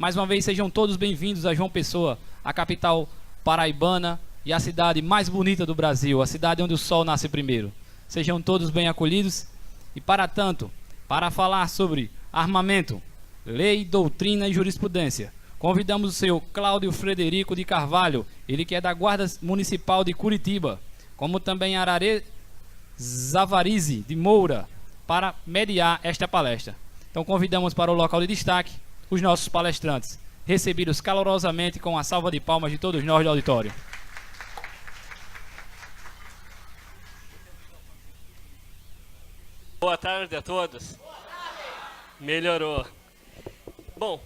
Mais uma vez, sejam todos bem-vindos a João Pessoa, a capital paraibana e a cidade mais bonita do Brasil, a cidade onde o sol nasce primeiro. Sejam todos bem acolhidos e, para tanto, para falar sobre armamento, lei, doutrina e jurisprudência, convidamos o senhor Cláudio Frederico de Carvalho, ele que é da Guarda Municipal de Curitiba, como também Arare Zavarize de Moura, para mediar esta palestra. Então convidamos para o local de destaque os nossos palestrantes, recebidos calorosamente com a salva de palmas de todos nós do auditório. Boa tarde a todos. Melhorou. Bom,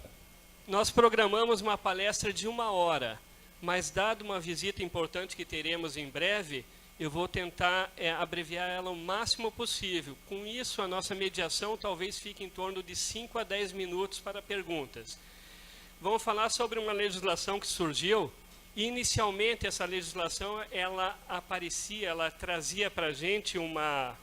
nós programamos uma palestra de 1 hora, mas dado uma visita importante que teremos em breve, eu vou tentar abreviar ela o máximo possível. Com isso, a nossa mediação talvez fique em torno de 5 a 10 minutos para perguntas. Vamos falar sobre uma legislação que surgiu. Inicialmente, essa legislação, ela trazia para a gente uma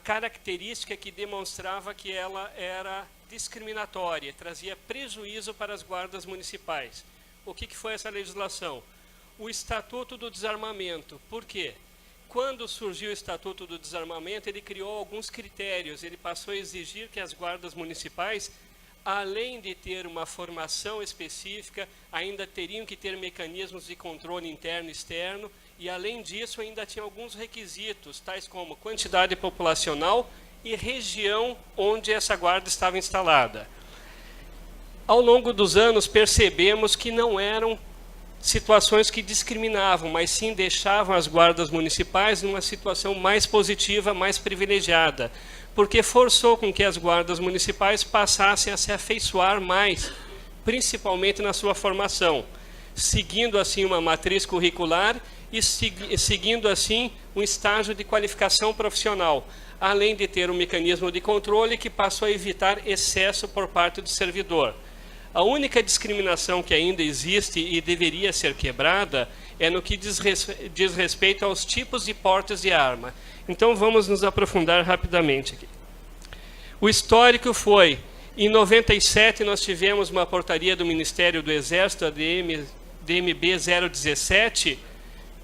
característica que demonstrava que ela era discriminatória, trazia prejuízo para as guardas municipais. O que foi essa legislação? O Estatuto do Desarmamento. Por quê? Quando surgiu o Estatuto do Desarmamento, ele criou alguns critérios. Ele passou a exigir que as guardas municipais, além de ter uma formação específica, ainda teriam que ter mecanismos de controle interno e externo, e além disso ainda tinha alguns requisitos, tais como quantidade populacional e região onde essa guarda estava instalada. Ao longo dos anos percebemos que não eram situações que discriminavam, mas sim deixavam as guardas municipais numa situação mais positiva, mais privilegiada, porque forçou com que as guardas municipais passassem a se afeiçoar mais, principalmente na sua formação, seguindo assim uma matriz curricular e seguindo assim um estágio de qualificação profissional, além de ter um mecanismo de controle que passou a evitar excesso por parte do servidor. A única discriminação que ainda existe e deveria ser quebrada é no que diz respeito aos tipos de portes de arma. Então vamos nos aprofundar rapidamente aqui. O histórico foi, em 97 nós tivemos uma portaria do Ministério do Exército, a DMB 017,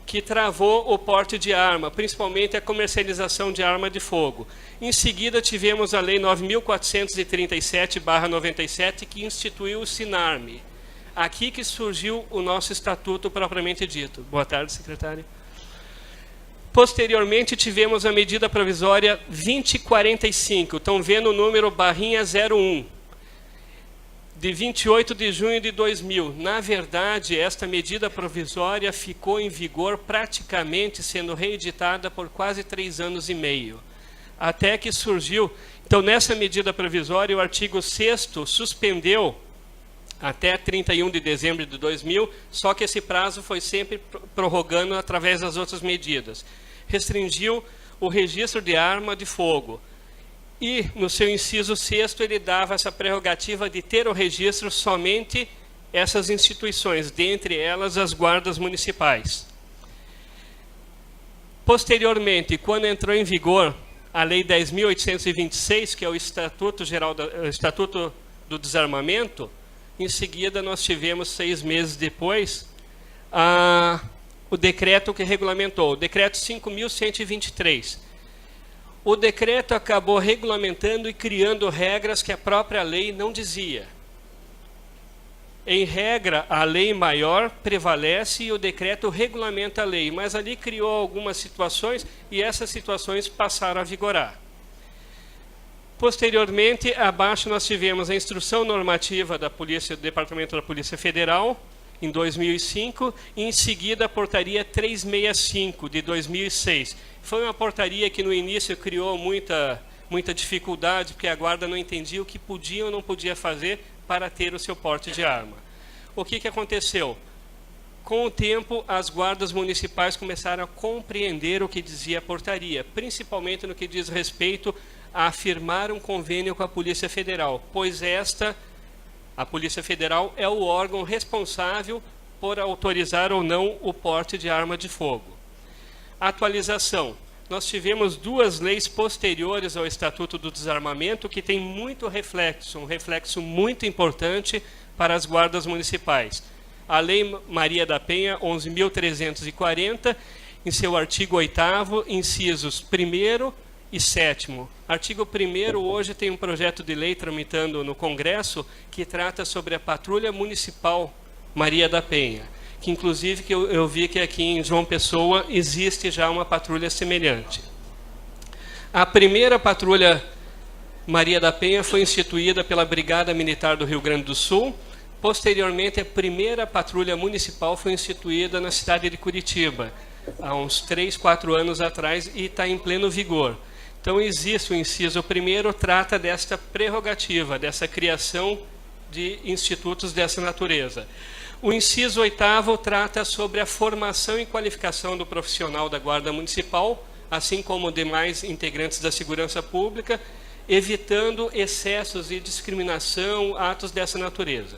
que travou o porte de arma, principalmente a comercialização de arma de fogo. Em seguida, tivemos a Lei 9.437/97, que instituiu o SINARME. Aqui que surgiu o nosso estatuto propriamente dito. Boa tarde, secretário. Posteriormente, tivemos a medida provisória 2045. Estão vendo o número /01. De 28 de junho de 2000. Na verdade, esta medida provisória ficou em vigor praticamente sendo reeditada por quase 3 anos e meio. Até que surgiu... Então, nessa medida provisória, o artigo 6º suspendeu até 31 de dezembro de 2000, só que esse prazo foi sempre prorrogando através das outras medidas. Restringiu o registro de arma de fogo. E, no seu inciso 6º, ele dava essa prerrogativa de ter o registro somente essas instituições, dentre elas as guardas municipais. Posteriormente, quando entrou em vigor a Lei 10.826, que é o Estatuto do Desarmamento, em seguida nós tivemos, 6 meses depois, o decreto que regulamentou, o decreto 5.123. O decreto acabou regulamentando e criando regras que a própria lei não dizia. Em regra, a lei maior prevalece e o decreto regulamenta a lei, mas ali criou algumas situações e essas situações passaram a vigorar. Posteriormente, abaixo nós tivemos a instrução normativa do Departamento da Polícia Federal, em 2005, e em seguida a portaria 365, de 2006. Foi uma portaria que no início criou muita dificuldade, porque a guarda não entendia o que podia ou não podia fazer para ter o seu porte de arma. O que aconteceu? Com o tempo, as guardas municipais começaram a compreender o que dizia a portaria, principalmente no que diz respeito a firmar um convênio com a Polícia Federal, pois a Polícia Federal é o órgão responsável por autorizar ou não o porte de arma de fogo. Atualização. nós tivemos duas leis posteriores ao Estatuto do Desarmamento que tem muito reflexo, um reflexo muito importante para as guardas municipais. A Lei Maria da Penha, 11.340, em seu artigo 8º, incisos 1º e 7º. Artigo 1º, hoje tem um projeto de lei tramitando no Congresso que trata sobre a Patrulha Municipal Maria da Penha, que inclusive que eu vi que aqui em João Pessoa existe já uma patrulha semelhante. A primeira patrulha Maria da Penha foi instituída pela Brigada Militar do Rio Grande do Sul. Posteriormente, a primeira patrulha municipal foi instituída na cidade de Curitiba, há uns 3, 4 anos atrás, e está em pleno vigor. Então, existe o inciso 1º, trata desta prerrogativa, dessa criação de institutos dessa natureza. O inciso 8º trata sobre a formação e qualificação do profissional da Guarda Municipal, assim como demais integrantes da segurança pública, evitando excessos de discriminação, atos dessa natureza.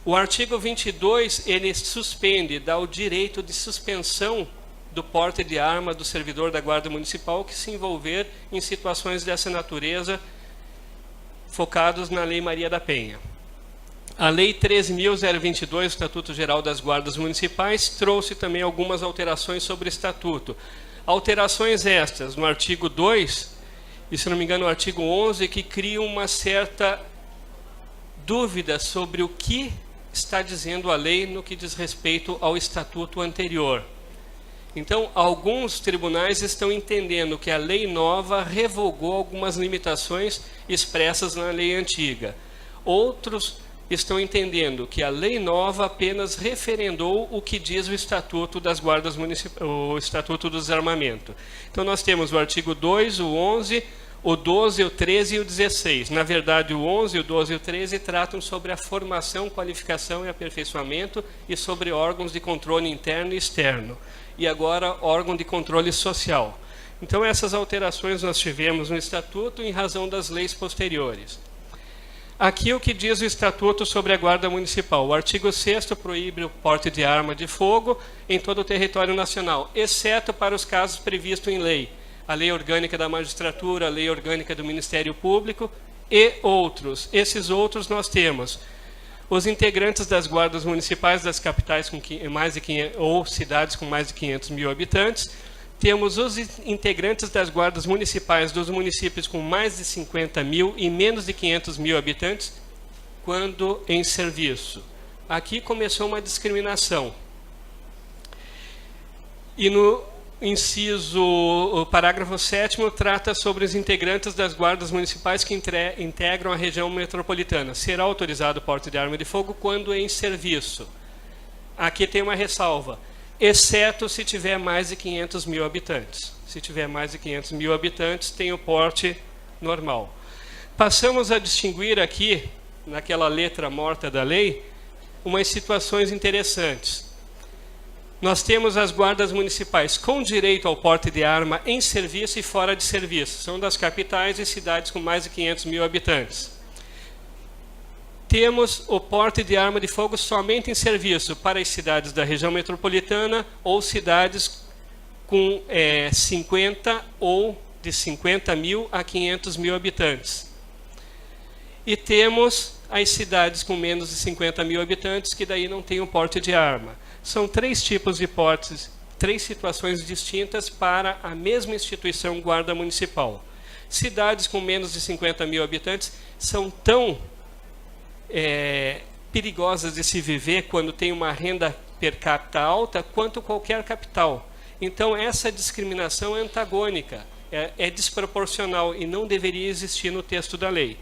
O artigo 22, ele suspende, dá o direito de suspensão do porte de arma do servidor da Guarda Municipal que se envolver em situações dessa natureza, focados na Lei Maria da Penha. A Lei 13.022, Estatuto Geral das Guardas Municipais, trouxe também algumas alterações sobre o Estatuto. Alterações estas no artigo 2, e se não me engano o artigo 11, que criam uma certa dúvida sobre o que está dizendo a lei no que diz respeito ao Estatuto anterior. Então, alguns tribunais estão entendendo que a lei nova revogou algumas limitações expressas na lei antiga. Outros estão entendendo que a lei nova apenas referendou o que diz o Estatuto das Guardas Municipais, o Estatuto do Desarmamento. Então, nós temos o artigo 2, o 11, o 12, o 13 e o 16. Na verdade, o 11, o 12 e o 13 tratam sobre a formação, qualificação e aperfeiçoamento e sobre órgãos de controle interno e externo. E agora, órgão de controle social. Então, essas alterações nós tivemos no Estatuto em razão das leis posteriores. Aqui o que diz o Estatuto sobre a Guarda Municipal. O artigo 6º proíbe o porte de arma de fogo em todo o território nacional, exceto para os casos previstos em lei. A Lei Orgânica da Magistratura, a Lei Orgânica do Ministério Público e outros. Esses outros nós temos os integrantes das guardas municipais das capitais com mais de 500, ou cidades com mais de 500 mil habitantes. Temos os integrantes das guardas municipais dos municípios com mais de 50 mil e menos de 500 mil habitantes, quando em serviço. Aqui começou uma discriminação. E no o parágrafo 7º trata sobre os integrantes das guardas municipais que integram a região metropolitana. Será autorizado o porte de arma de fogo quando em serviço. Aqui tem uma ressalva, exceto se tiver mais de 500 mil habitantes. Se tiver mais de 500 mil habitantes, tem o porte normal. Passamos a distinguir aqui, naquela letra morta da lei, umas situações interessantes. Nós temos as guardas municipais com direito ao porte de arma em serviço e fora de serviço. São das capitais e cidades com mais de 500 mil habitantes. Temos o porte de arma de fogo somente em serviço para as cidades da região metropolitana ou cidades com 50 ou de 50 mil a 500 mil habitantes. E temos as cidades com menos de 50 mil habitantes que daí não têm o porte de arma. São 3 tipos de portes, 3 situações distintas para a mesma instituição guarda municipal. Cidades com menos de 50 mil habitantes são tão perigosas de se viver quando tem uma renda per capita alta quanto qualquer capital. Então, essa discriminação é antagônica, é desproporcional e não deveria existir no texto da lei.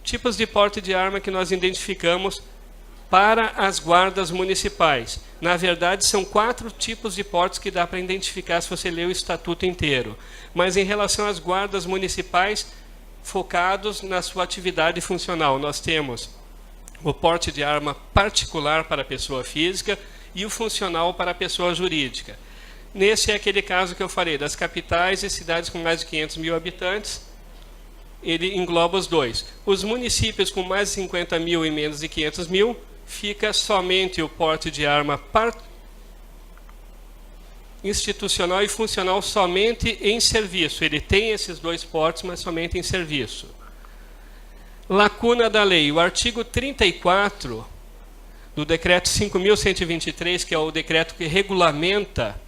Tipos de porte de arma que nós identificamos para as guardas municipais. Na verdade, são 4 tipos de portes que dá para identificar se você ler o Estatuto inteiro. Mas em relação às guardas municipais, focados na sua atividade funcional, nós temos o porte de arma particular para a pessoa física e o funcional para a pessoa jurídica. Nesse é aquele caso que eu falei, das capitais e cidades com mais de 500 mil habitantes, ele engloba os 2. Os municípios com mais de 50 mil e menos de 500 mil, fica somente o porte de arma institucional e funcional somente em serviço. Ele tem esses dois portes, mas somente em serviço. Lacuna da lei. O artigo 34 do decreto 5.123, que é o decreto que regulamenta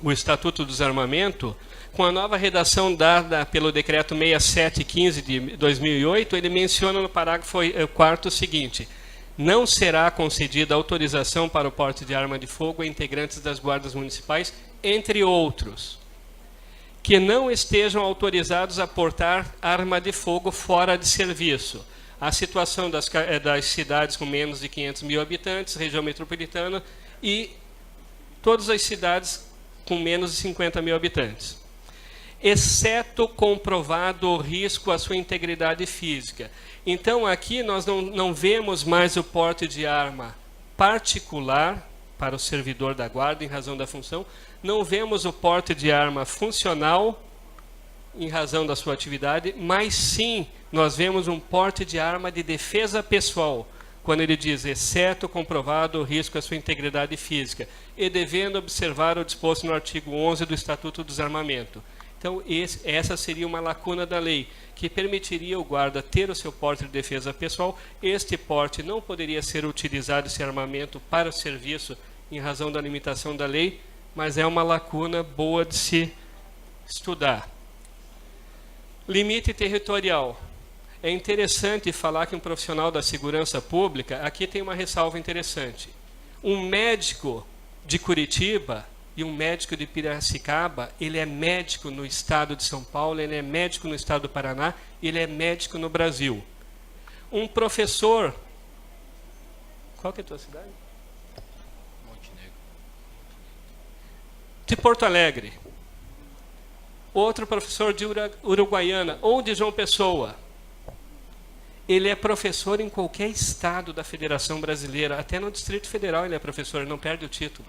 o Estatuto do Desarmamento, com a nova redação dada pelo decreto 6715 de 2008, ele menciona no parágrafo 4º o seguinte: não será concedida autorização para o porte de arma de fogo a integrantes das guardas municipais, entre outros, que não estejam autorizados a portar arma de fogo fora de serviço. A situação das cidades com menos de 500 mil habitantes, região metropolitana, e todas as cidades com menos de 50 mil habitantes. Exceto comprovado risco à sua integridade física. Então, aqui nós não vemos mais o porte de arma particular para o servidor da guarda, em razão da função. Não vemos o porte de arma funcional, em razão da sua atividade, mas sim, nós vemos um porte de arma de defesa pessoal, quando ele diz, exceto comprovado o risco à sua integridade física, e devendo observar o disposto no artigo 11 do Estatuto do Desarmamento. Então, essa seria uma lacuna da lei, que permitiria o guarda ter o seu porte de defesa pessoal. Este porte não poderia ser utilizado, esse armamento, para o serviço, em razão da limitação da lei, mas é uma lacuna boa de se estudar. Limite territorial. É interessante falar que um profissional da segurança pública, aqui tem uma ressalva interessante. Um médico de Curitiba e um médico de Piracicaba, ele é médico no estado de São Paulo, ele é médico no estado do Paraná, ele é médico no Brasil. Um professor... Qual que é a tua cidade? Montenegro. De Porto Alegre. Outro professor de Uruguaiana ou de João Pessoa. Ele é professor em qualquer estado da Federação Brasileira, até no Distrito Federal ele é professor, ele não perde o título.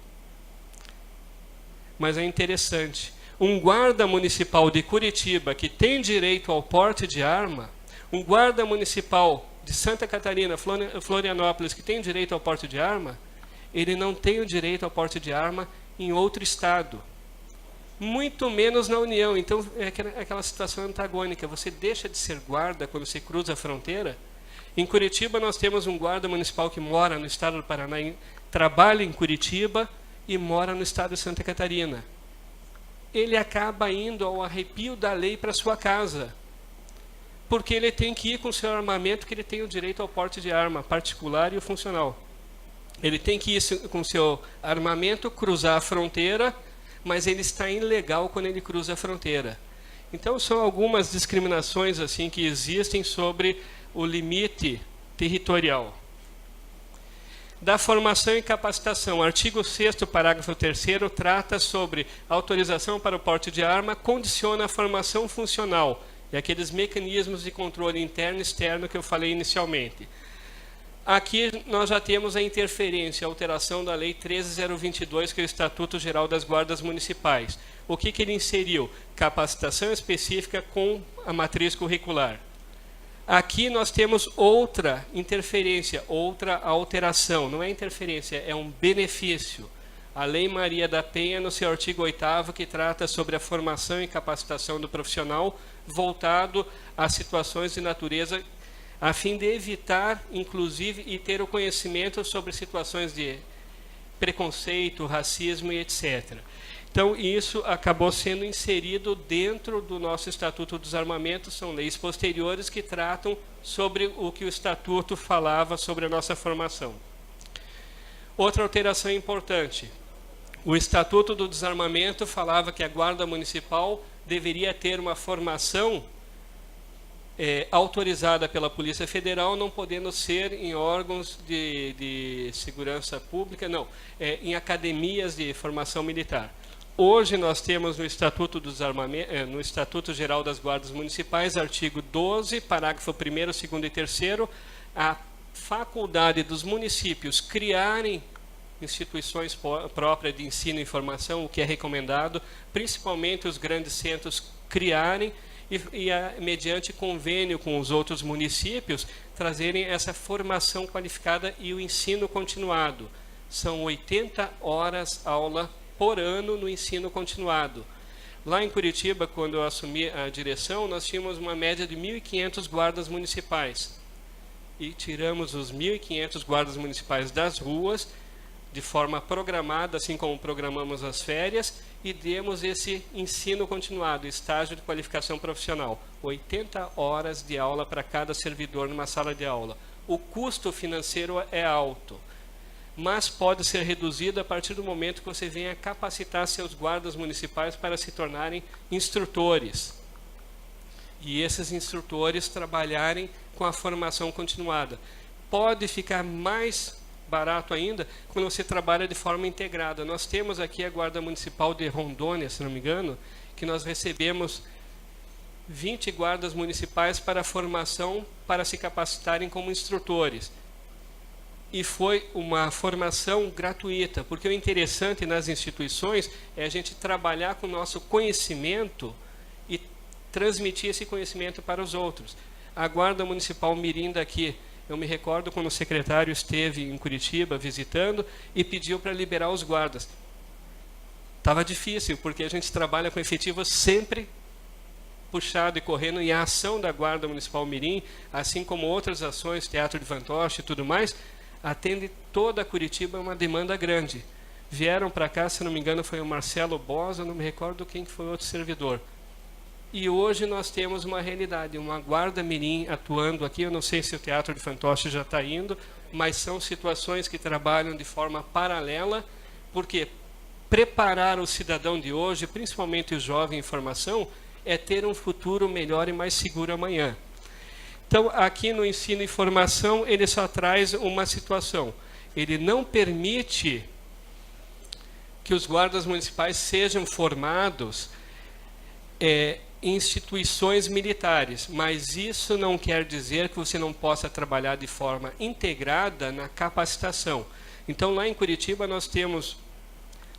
Mas é interessante, um guarda municipal de Curitiba que tem direito ao porte de arma, um guarda municipal de Santa Catarina, Florianópolis, que tem direito ao porte de arma, ele não tem o direito ao porte de arma em outro estado, muito menos na União. Então é aquela situação antagônica, você deixa de ser guarda quando você cruza a fronteira. Em Curitiba nós temos um guarda municipal que mora no estado do Paraná, trabalha em Curitiba e mora no estado de Santa Catarina. Ele acaba indo ao arrepio da lei para sua casa, porque ele tem que ir com o seu armamento, que ele tem o direito ao porte de arma particular e o funcional. Ele tem que ir com o seu armamento, cruzar a fronteira, mas ele está ilegal quando ele cruza a fronteira. Então são algumas discriminações assim que existem sobre o limite territorial. Da formação e capacitação. Artigo 6º, parágrafo 3º, trata sobre autorização para o porte de arma, condiciona a formação funcional e aqueles mecanismos de controle interno e externo que eu falei inicialmente. Aqui nós já temos a interferência, a alteração da Lei 13.022, que é o Estatuto Geral das Guardas Municipais. O que ele inseriu? Capacitação específica com a matriz curricular. Aqui nós temos outra interferência, outra alteração. Não é interferência, é um benefício. A Lei Maria da Penha, no seu artigo 8º, que trata sobre a formação e capacitação do profissional, voltado a situações de natureza, a fim de evitar, inclusive, e ter o conhecimento sobre situações de preconceito, racismo e etc. Então, isso acabou sendo inserido dentro do nosso Estatuto do Desarmamento, são leis posteriores que tratam sobre o que o Estatuto falava sobre a nossa formação. Outra alteração importante, o Estatuto do Desarmamento falava que a Guarda Municipal deveria ter uma formação autorizada pela Polícia Federal, não podendo ser em órgãos de segurança pública, não, em academias de formação militar. Hoje nós temos no Estatuto do Desarmamento, no Estatuto Geral das Guardas Municipais, artigo 12, parágrafo 1º, 2º e 3º, a faculdade dos municípios criarem instituições próprias de ensino e formação, o que é recomendado, principalmente os grandes centros criarem mediante convênio com os outros municípios, trazerem essa formação qualificada e o ensino continuado. São 80 horas aula por ano no ensino continuado. Lá em Curitiba, quando eu assumi a direção, nós tínhamos uma média de 1.500 guardas municipais. E tiramos os 1.500 guardas municipais das ruas, de forma programada, assim como programamos as férias, e demos esse ensino continuado, estágio de qualificação profissional. 80 horas de aula para cada servidor numa sala de aula. O custo financeiro é alto, mas pode ser reduzido a partir do momento que você venha capacitar seus guardas municipais para se tornarem instrutores. E esses instrutores trabalharem com a formação continuada. Pode ficar mais barato ainda quando você trabalha de forma integrada. Nós temos aqui a Guarda Municipal de Rondônia, se não me engano, que nós recebemos 20 guardas municipais para a formação para se capacitarem como instrutores. E foi uma formação gratuita, porque o interessante nas instituições é a gente trabalhar com o nosso conhecimento e transmitir esse conhecimento para os outros. A Guarda Municipal Mirim daqui, eu me recordo quando o secretário esteve em Curitiba visitando e pediu para liberar os guardas. Estava difícil, porque a gente trabalha com efetivo sempre puxado e correndo, e a ação da Guarda Municipal Mirim, assim como outras ações, Teatro de Fantoche e tudo mais, atende toda a Curitiba, uma demanda grande. Vieram para cá, se não me engano, foi o Marcelo Bosa, não me recordo quem que foi outro servidor. E hoje nós temos uma realidade, uma Guarda Mirim atuando aqui. Eu não sei se o Teatro de Fantoche já está indo, mas são situações que trabalham de forma paralela, porque preparar o cidadão de hoje, principalmente o jovem em formação, é ter um futuro melhor e mais seguro amanhã. Então, aqui no ensino e formação, ele só traz uma situação. Ele não permite que os guardas municipais sejam formados em instituições militares, mas isso não quer dizer que você não possa trabalhar de forma integrada na capacitação. Então, lá em Curitiba, nós temos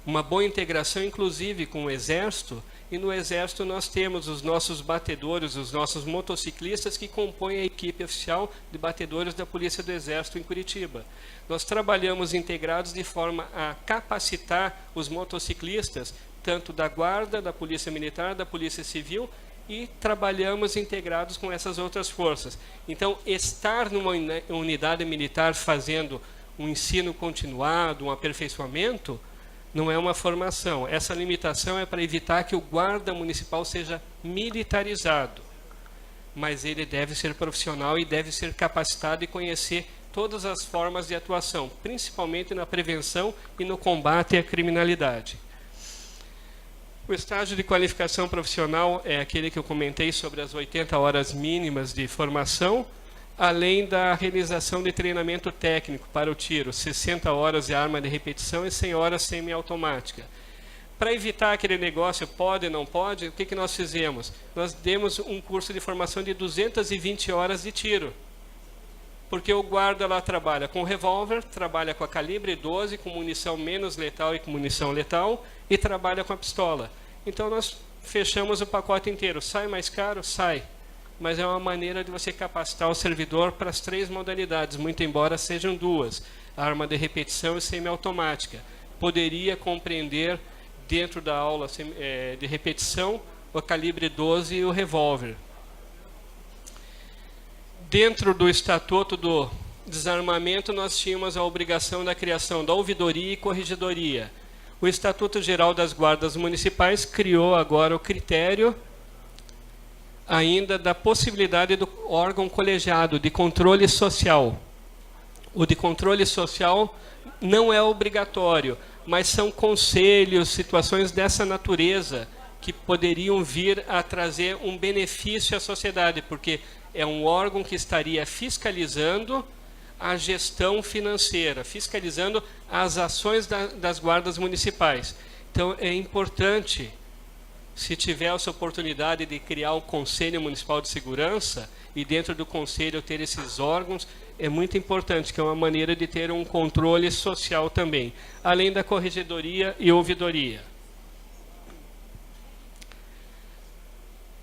uma boa integração, inclusive, com o Exército, e no Exército nós temos os nossos batedores, os nossos motociclistas que compõem a equipe oficial de batedores da Polícia do Exército em Curitiba. Nós trabalhamos integrados de forma a capacitar os motociclistas, tanto da Guarda, da Polícia Militar, da Polícia Civil, e trabalhamos integrados com essas outras forças. Então, estar numa unidade militar fazendo um ensino continuado, um aperfeiçoamento, não é uma formação. Essa limitação é para evitar que o guarda municipal seja militarizado. Mas ele deve ser profissional e deve ser capacitado e conhecer todas as formas de atuação, principalmente na prevenção e no combate à criminalidade. O estágio de qualificação profissional é aquele que eu comentei sobre as 80 horas mínimas de formação, além da realização de treinamento técnico para o tiro, 60 horas de arma de repetição e 100 horas semiautomática. Para evitar aquele negócio pode, não pode, o que nós fizemos? Nós demos um curso de formação de 220 horas de tiro. Porque o guarda lá trabalha com revólver, trabalha com a calibre 12, com munição menos letal e com munição letal, e trabalha com a pistola. Então nós fechamos o pacote inteiro. Sai mais caro? Sai. Mas é uma maneira de você capacitar o servidor para as 3 modalidades, muito embora sejam 2, a arma de repetição e semiautomática. Poderia compreender, dentro da aula de repetição, o calibre 12 e o revólver. Dentro do Estatuto do Desarmamento, nós tínhamos a obrigação da criação da ouvidoria e corregedoria. O Estatuto Geral das Guardas Municipais criou agora o critério ainda da possibilidade do órgão colegiado de controle social. O de controle social não é obrigatório, mas são conselhos, situações dessa natureza que poderiam vir a trazer um benefício à sociedade, porque é um órgão que estaria fiscalizando a gestão financeira, fiscalizando as ações das guardas municipais. Então, é importante, se tiver essa oportunidade de criar o Conselho Municipal de Segurança, e dentro do Conselho ter esses órgãos, é muito importante, que é uma maneira de ter um controle social também, além da corregedoria e ouvidoria.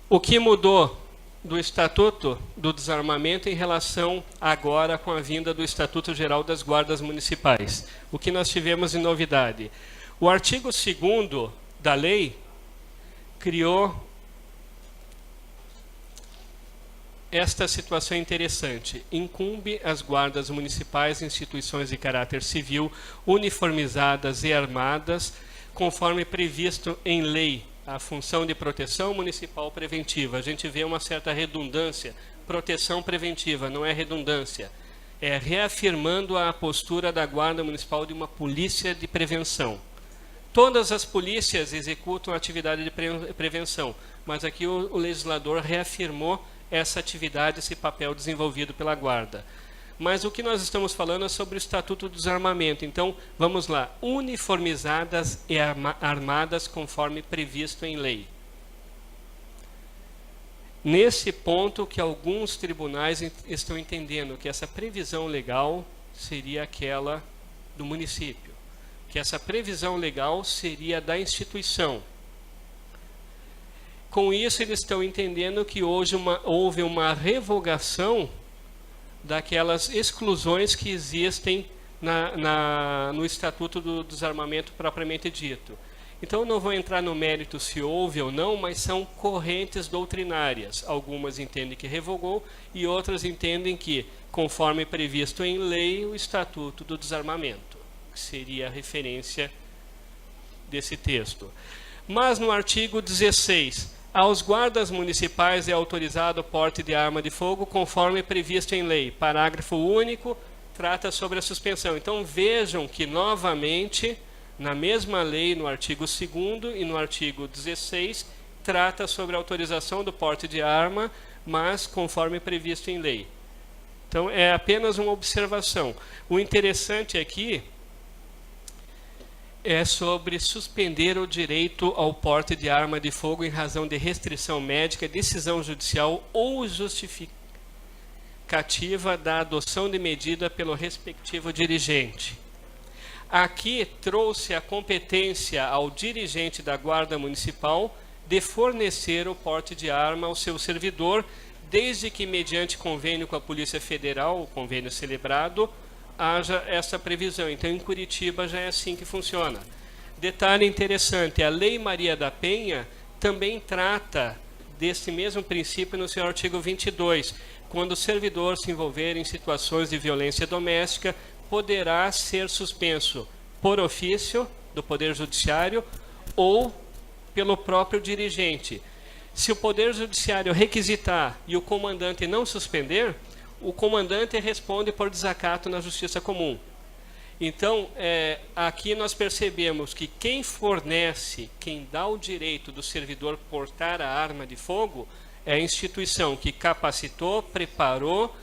O que mudou do Estatuto do Desarmamento em relação agora com a vinda do Estatuto Geral das Guardas Municipais? O que nós tivemos de novidade? O artigo 2º da lei criou esta situação interessante. Incumbe às guardas municipais e instituições de caráter civil uniformizadas e armadas, conforme previsto em lei, a função de proteção municipal preventiva. A gente vê uma certa redundância. Proteção preventiva, não é redundância. É reafirmando a postura da Guarda Municipal de uma polícia de prevenção. Todas as polícias executam atividade de prevenção, mas aqui o legislador reafirmou essa atividade, esse papel desenvolvido pela Guarda. Mas o que nós estamos falando é sobre o Estatuto do Desarmamento. Então, vamos lá. Uniformizadas e armadas conforme previsto em lei. Nesse ponto que alguns tribunais estão entendendo que essa previsão legal seria aquela do município, que essa previsão legal seria da instituição. Com isso, eles estão entendendo que hoje houve uma revogação daquelas exclusões que existem no Estatuto do Desarmamento propriamente dito. Então, não vou entrar no mérito se houve ou não, mas são correntes doutrinárias. Algumas entendem que revogou e outras entendem que, conforme previsto em lei, o Estatuto do Desarmamento, que seria a referência desse texto. Mas no artigo 16, aos guardas municipais é autorizado o porte de arma de fogo conforme previsto em lei. Parágrafo único, trata sobre a suspensão. Então, vejam que, novamente, na mesma lei, no artigo 2º e no artigo 16, trata sobre a autorização do porte de arma, mas conforme previsto em lei. Então, é apenas uma observação. O interessante aqui é sobre suspender o direito ao porte de arma de fogo em razão de restrição médica, decisão judicial ou justificativa da adoção de medida pelo respectivo dirigente. Aqui trouxe a competência ao dirigente da Guarda Municipal de fornecer o porte de arma ao seu servidor, desde que, mediante convênio com a Polícia Federal, o convênio celebrado, haja essa previsão. Então, em Curitiba já é assim que funciona. Detalhe interessante, a Lei Maria da Penha também trata desse mesmo princípio no seu artigo 22. Quando o servidor se envolver em situações de violência doméstica, poderá ser suspenso por ofício do Poder Judiciário ou pelo próprio dirigente. Se o Poder Judiciário requisitar e o comandante não suspender, o comandante responde por desacato na Justiça Comum. Então, aqui nós percebemos que quem fornece, quem dá o direito do servidor portar a arma de fogo, é a instituição que capacitou, preparou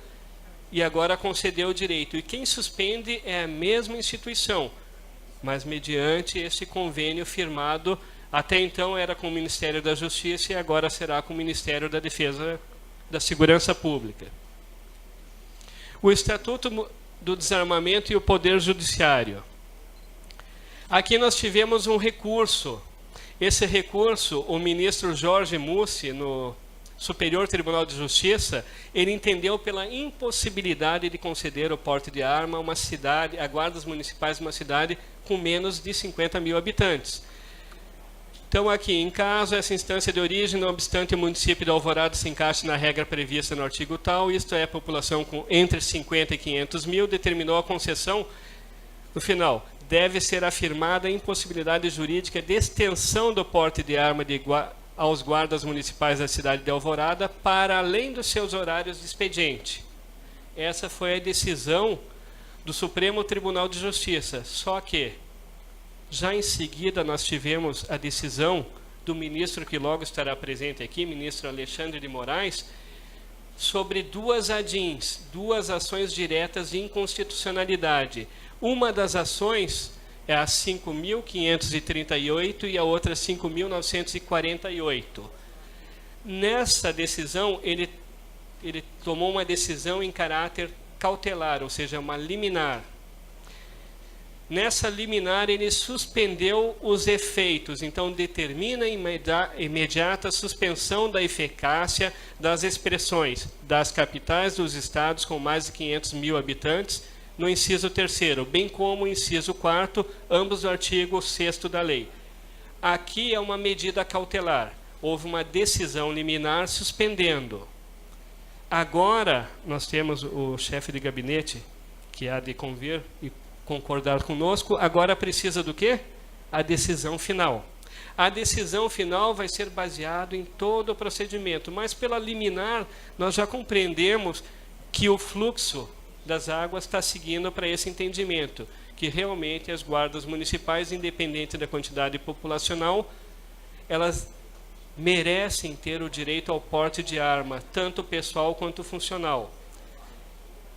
e agora concedeu o direito. E quem suspende é a mesma instituição, mas mediante esse convênio firmado, até então era com o Ministério da Justiça e agora será com o Ministério da Defesa da Segurança Pública. O Estatuto do Desarmamento e o Poder Judiciário. Aqui nós tivemos um recurso. Esse recurso, o ministro Jorge Mussi, no Superior Tribunal de Justiça, ele entendeu pela impossibilidade de conceder o porte de arma a uma cidade, a guardas municipais de uma cidade com menos de 50 mil habitantes. Então, aqui, em caso essa instância de origem, não obstante o município de Alvorada se encaixe na regra prevista no artigo tal, isto é, a população com entre 50 e 500 mil, determinou a concessão, no final, deve ser afirmada a impossibilidade jurídica de extensão do porte de arma aos guardas municipais da cidade de Alvorada para além dos seus horários de expediente. Essa foi a decisão do Supremo Tribunal de Justiça, só que já em seguida nós tivemos a decisão do ministro que logo estará presente aqui, ministro Alexandre de Moraes, sobre duas ADINs, duas ações diretas de inconstitucionalidade. Uma das ações é a 5.538 e a outra 5.948. Nessa decisão, ele tomou uma decisão em caráter cautelar, ou seja, uma liminar. Nessa liminar, ele suspendeu os efeitos, então determina a imediata suspensão da eficácia das expressões das capitais dos estados com mais de 500 mil habitantes, no inciso 3º, bem como o inciso 4º, ambos do artigo 6º da lei. Aqui é uma medida cautelar. Houve uma decisão liminar suspendendo. Agora, nós temos o chefe de gabinete, que há de convir e concordar conosco, agora precisa do quê? A decisão final. A decisão final vai ser baseada em todo o procedimento, mas pela liminar nós já compreendemos que o fluxo das águas está seguindo para esse entendimento, que realmente as guardas municipais, independente da quantidade populacional, elas merecem ter o direito ao porte de arma, tanto pessoal quanto funcional.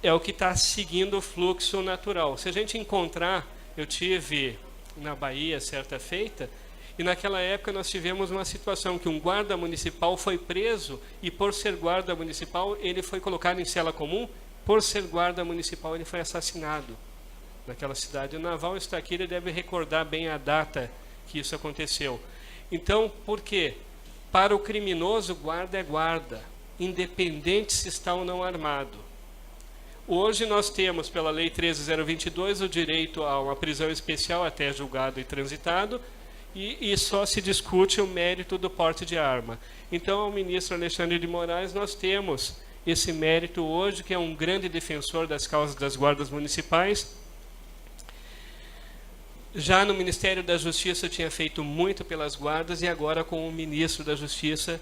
É o que está seguindo o fluxo natural. Se a gente encontrar, eu tive na Bahia certa feita, e naquela época nós tivemos uma situação que um guarda municipal foi preso e por ser guarda municipal ele foi colocado em cela comum, por ser guarda municipal ele foi assassinado naquela cidade. O Naval está aqui, ele deve recordar bem a data que isso aconteceu. Então, por quê? Para o criminoso, guarda é guarda, independente se está ou não armado. Hoje nós temos, pela Lei 13.022, o direito a uma prisão especial até julgado e transitado, e só se discute o mérito do porte de arma. Então, ao ministro Alexandre de Moraes, nós temos esse mérito hoje, que é um grande defensor das causas das guardas municipais. Já no Ministério da Justiça tinha feito muito pelas guardas, e agora com o ministro da Justiça,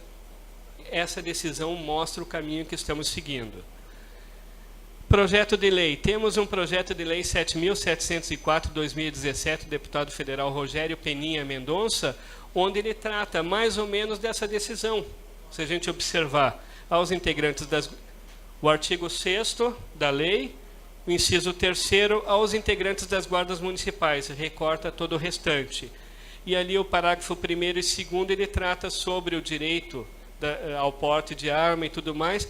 essa decisão mostra o caminho que estamos seguindo. Projeto de lei. Temos um projeto de lei 7.704/2017, deputado federal Rogério Peninha Mendonça, onde ele trata mais ou menos dessa decisão. Se a gente observar aos integrantes o artigo 6º da lei, o inciso 3º, aos integrantes das guardas municipais, recorta todo o restante. E ali o parágrafo 1º e 2º, ele trata sobre o direito ao porte de arma e tudo mais,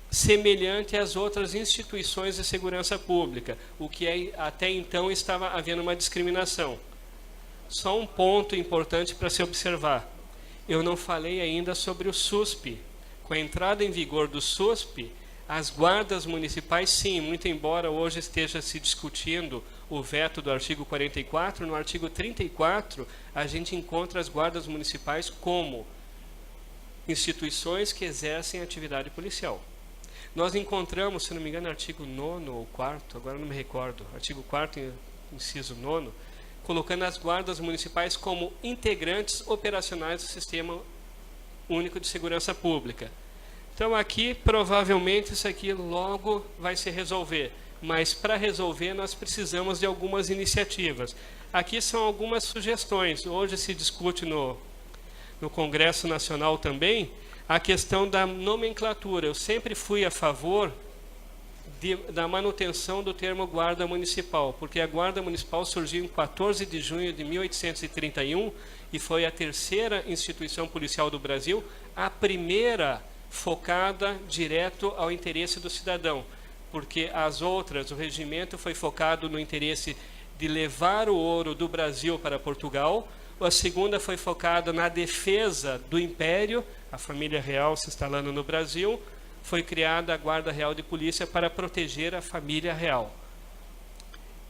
semelhante às outras instituições de segurança pública, o que até então estava havendo uma discriminação. Só um ponto importante para se observar. Eu não falei ainda sobre o SUSP. Com a entrada em vigor do SUSP, as guardas municipais, sim, muito embora hoje esteja se discutindo o veto do artigo 44, no artigo 34, a gente encontra as guardas municipais como instituições que exercem atividade policial. Nós encontramos, se não me engano, artigo 9º ou 4º, agora não me recordo, artigo 4º, inciso 9º, colocando as guardas municipais como integrantes operacionais do Sistema Único de Segurança Pública. Então aqui, provavelmente, isso aqui logo vai se resolver, mas para resolver nós precisamos de algumas iniciativas. Aqui são algumas sugestões. Hoje se discute no Congresso Nacional também a questão da nomenclatura. Eu sempre fui a favor da manutenção do termo guarda municipal, porque a guarda municipal surgiu em 14 de junho de 1831 e foi a terceira instituição policial do Brasil, a primeira focada direto ao interesse do cidadão, porque as outras, o regimento foi focado no interesse de levar o ouro do Brasil para Portugal, a segunda foi focada na defesa do Império, a família real se instalando no Brasil, foi criada a Guarda Real de Polícia para proteger a família real.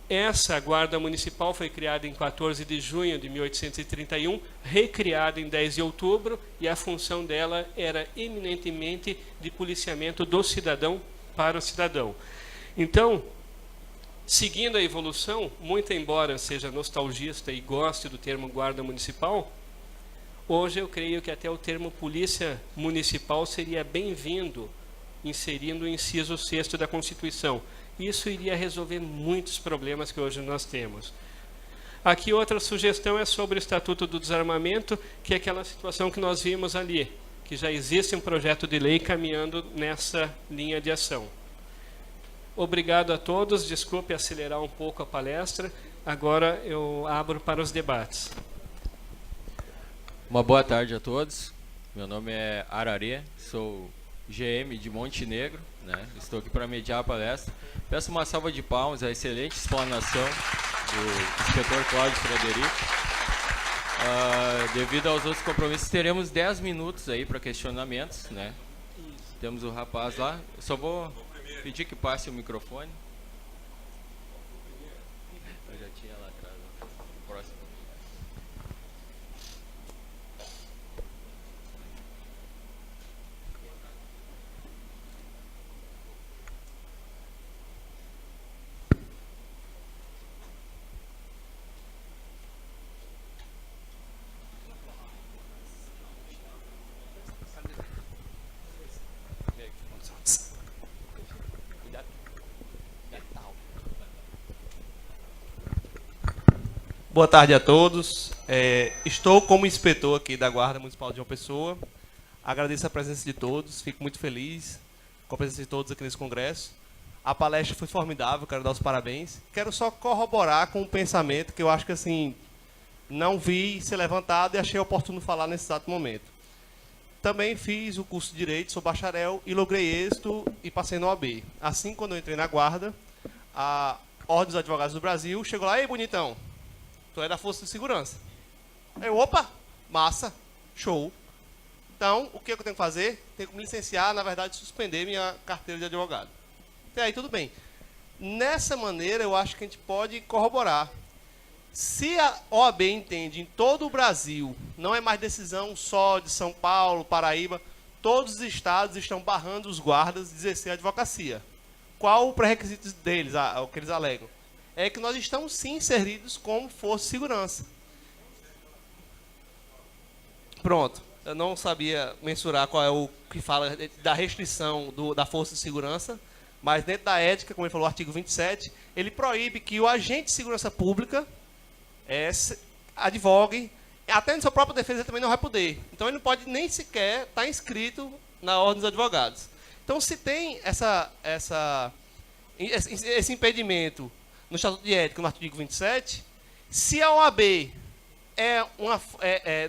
Essa guarda municipal foi criada em 14 de junho de 1831, recriada em 10 de outubro, e a função dela era eminentemente de policiamento do cidadão para o cidadão. Então, seguindo a evolução, muito embora seja nostalgista e goste do termo guarda municipal, hoje eu creio que até o termo polícia municipal seria bem-vindo, inserindo o inciso 6º da Constituição. Isso iria resolver muitos problemas que hoje nós temos. Aqui outra sugestão é sobre o Estatuto do Desarmamento, que é aquela situação que nós vimos ali, que já existe um projeto de lei caminhando nessa linha de ação. Obrigado a todos, desculpe acelerar um pouco a palestra, agora eu abro para os debates. Uma boa tarde a todos, meu nome é Ararê, sou GM de Montenegro, né? Estou aqui para mediar a palestra. Peço uma salva de palmas à excelente explanação do inspetor Cláudio Frederico. Devido aos outros compromissos, teremos 10 minutos aí para questionamentos, né? Temos o rapaz lá, eu só vou pedir que passe o microfone. Boa tarde a todos. Estou como inspetor aqui da Guarda Municipal de João Pessoa. Agradeço a presença de todos, fico muito feliz com a presença de todos aqui nesse congresso. A palestra foi formidável, quero dar os parabéns. Quero só corroborar com um pensamento que eu acho que assim não vi ser levantado e achei oportuno falar nesse exato momento. Também fiz o curso de Direito, sou bacharel e logrei êxito e passei no OAB. Assim, quando eu entrei na Guarda, a Ordem dos Advogados do Brasil chegou lá: ei, bonitão, tu é da Força de Segurança. Eu, opa, massa, show. Então, o que eu tenho que fazer? Tenho que me licenciar, na verdade, suspender minha carteira de advogado. Até aí, tudo bem. Nessa maneira, eu acho que a gente pode corroborar. Se a OAB entende em todo o Brasil, não é mais decisão só de São Paulo, Paraíba, todos os estados estão barrando os guardas de exercer a advocacia. Qual o pré-requisito deles, o que eles alegam? É que nós estamos sim inseridos como força de segurança. Pronto. Eu não sabia mensurar qual é o que fala da restrição da força de segurança, mas dentro da ética, como ele falou, o artigo 27, ele proíbe que o agente de segurança pública advogue, até em sua própria defesa ele também não vai poder. Então ele não pode nem sequer estar inscrito na Ordem dos Advogados. Então, se tem esse impedimento no Estatuto de Ética, no artigo 27, se a OAB